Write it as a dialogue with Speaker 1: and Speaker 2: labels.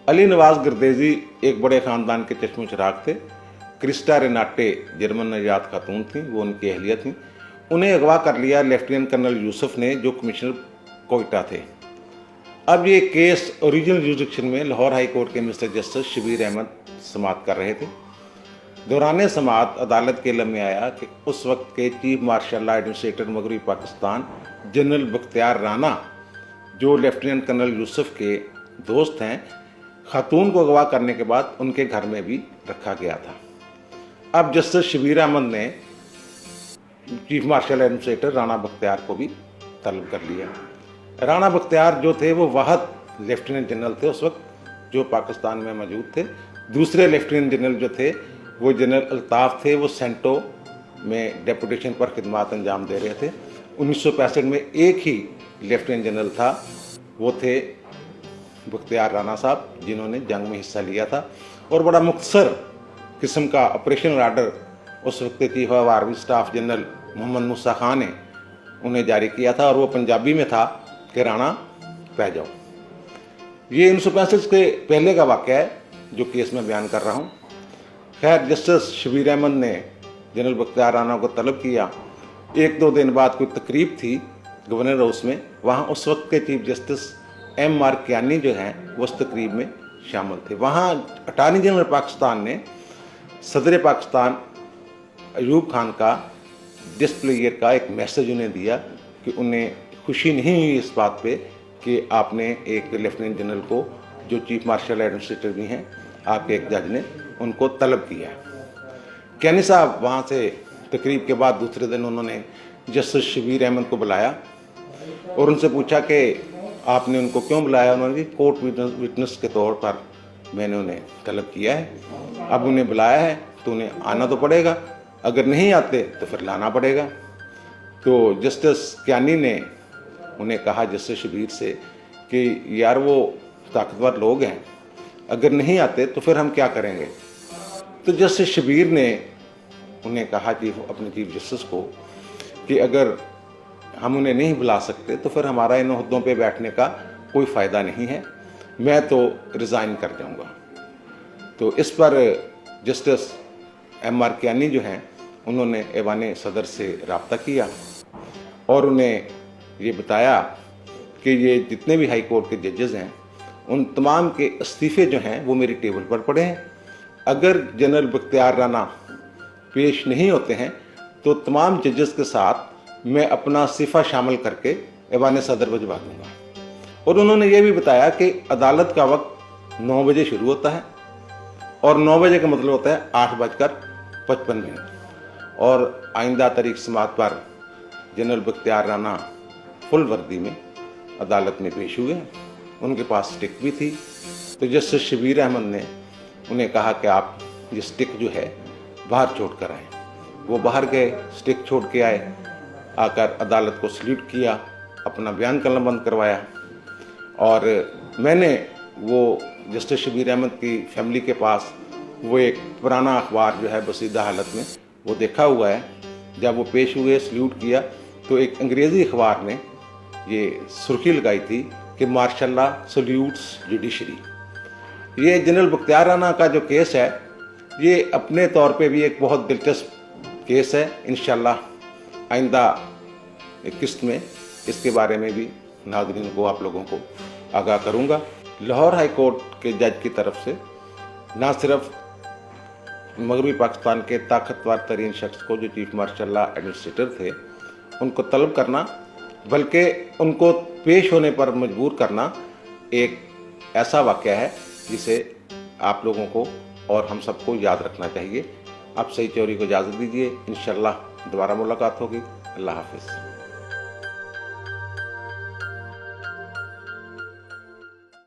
Speaker 1: अली नवाज गर्देजी एक बड़े ख़ानदान के चश्मे चिराग थे। क्रिस्टा रेनाटे जर्मन नजात खातून थी, वो उनकी अहलिया थी। उन्हें अगवा कर लिया लेफ्टिनेंट कर्नल यूसुफ ने, जो कमिश्नर कोयटा थे। अब ये केस ओरिजिनल जुरिडिक्शन में लाहौर हाई कोर्ट के मिस्टर जस्टिस शबीर अहमद समाअत कर रहे थे। दौरान समाअत अदालत के इल्म में आया कि उस वक्त के चीफ मार्शल एडमिनिस्ट्रेटर मगरबी पाकिस्तान जनरल बख्तियार राना, जो लेफ्टिनेंट कर्नल यूसुफ के दोस्त हैं, खातून को अगवा करने के बाद उनके घर में भी रखा गया था। अब जस्टिस शबीर अहमद ने chief marshal administrator Rana Bakhtiyar को भी तलब कर लिया। राना बख्तियार जो थे वो वाहद लेफ्टिनेंट जनरल थे उस वक्त, जो पाकिस्तान में मौजूद थे। दूसरे लेफ्टिनेंट जनरल जो थे वो जनरल अल्ताफ़ थे, वो सेंटो में डेपुटेशन पर खिदमत अंजाम दे रहे थे। 1965 में एक ही लेफ्टिनेंट जनरल था, वो थे बख्तियार राना साहब, जिन्होंने जंग में हिस्सा लिया था। और बड़ा मुख्तसर किस्म का ऑपरेशनल आर्डर उस वक्त के chief of army staff general Mohammad Musa Khan ने उन्हें जारी किया था, और वो पंजाबी में था कि राणा पै जाओ। ये 1965 के पहले का वाक़या है जो केस में बयान कर रहा हूँ। खैर, जस्टिस शबीर अहमद ने जनरल बख्तियार राना को तलब किया। एक दो दिन बाद कोई तकरीब थी गवर्नर हाउस में, वहाँ उस वक्त के चीफ जस्टिस M.R. कियानी जो हैं वो उस तकरीब में शामिल थे। वहाँ अटार्नी जनरल पाकिस्तान ने सदर पाकिस्तान अयूब खान का डिस्प्लेयर का एक मैसेज उन्हें दिया कि उन्हें खुशी नहीं हुई इस बात पे कि आपने एक लेफ्टिनेंट जनरल को, जो चीफ मार्शल एडमिनिस्ट्रेटर भी हैं, आपके एक जज ने उनको तलब किया। कियानी साहब वहाँ से तकरीब के बाद दूसरे दिन उन्होंने जस्टिस शबीर अहमद को बुलाया और उनसे पूछा कि आपने उनको क्यों बुलाया। उन्होंने कहा कोर्ट विटनेस के तौर पर मैंने उन्हें तलब किया है, अब उन्हें बुलाया है तो उन्हें आना तो पड़ेगा, अगर नहीं आते तो फिर लाना पड़ेगा। तो जस्टिस कियानी ने उन्हें कहा, जस्टिस शबीर से, कि यार वो ताकतवर लोग हैं, अगर नहीं आते तो फिर हम क्या करेंगे। तो जस्टिस शबीर ने उन्हें कहा, अपने चीफ जस्टिस को, कि अगर हम उन्हें नहीं बुला सकते तो फिर हमारा इन ओहदों पे बैठने का कोई फ़ायदा नहीं है, मैं तो रिज़ाइन कर जाऊंगा। तो इस पर जस्टिस M.R. कियानी जो हैं उन्होंने ऐवान सदर से रब्ता किया और उन्हें ये बताया कि ये जितने भी हाई कोर्ट के जजेज़ हैं उन तमाम के इस्तीफ़े जो हैं वो मेरी टेबल पर पड़े हैं। अगर जनरल बख्तियार राना पेश नहीं होते हैं तो तमाम जजेस के साथ मैं अपना इस्तीफ़ा शामिल करके ऐवान सदर भिजवा दूँगा। और उन्होंने ये भी बताया कि अदालत का वक्त 9 बजे शुरू होता है और 9 बजे का मतलब होता है 8:55, और आइंदा तारीख समाअत पर जनरल बख्तियार राना फुल वर्दी में अदालत में पेश हुए। उनके पास स्टिक भी थी। तो जस्टिस शबीर अहमद ने उन्हें कहा कि आप ये स्टिक जो है बाहर छोड़ कर आए। वो बाहर गए, स्टिक छोड़ के आए, आकर अदालत को सल्यूट किया, अपना बयान कलमबंद करवाया। और मैंने वो जस्टिस शबीर अहमद की फैमिली के पास वो एक पुराना अखबार जो है बसीदा हालत में वो देखा हुआ है। जब वो पेश हुए, सल्यूट किया, तो एक अंग्रेज़ी अखबार ने ये सुर्खी लगाई थी कि मार्शल लॉ सल्यूट्स जुडिशरी। ये जनरल बख्तियार राना का जो केस है ये अपने तौर पे भी एक बहुत दिलचस्प केस है। इंशाअल्लाह आइंदा एक किस्त में इसके बारे में भी नाज़रीन को, आप लोगों को आगाह करूँगा। लाहौर हाई कोर्ट के जज की तरफ से ना सिर्फ मगरबी पाकिस्तान के ताकतवर तरीन शख्स को, जो चीफ मार्शल लॉ एडमिनिस्ट्रेटर थे, उनको तलब करना, बल्कि उनको पेश होने पर मजबूर करना एक ऐसा वाक़या है जिसे आप लोगों को और हम सबको याद रखना चाहिए। आप सही चोरी को इजाज़त दीजिए, इंशाअल्लाह दोबारा मुलाकात होगी। अल्लाह हाफिज़।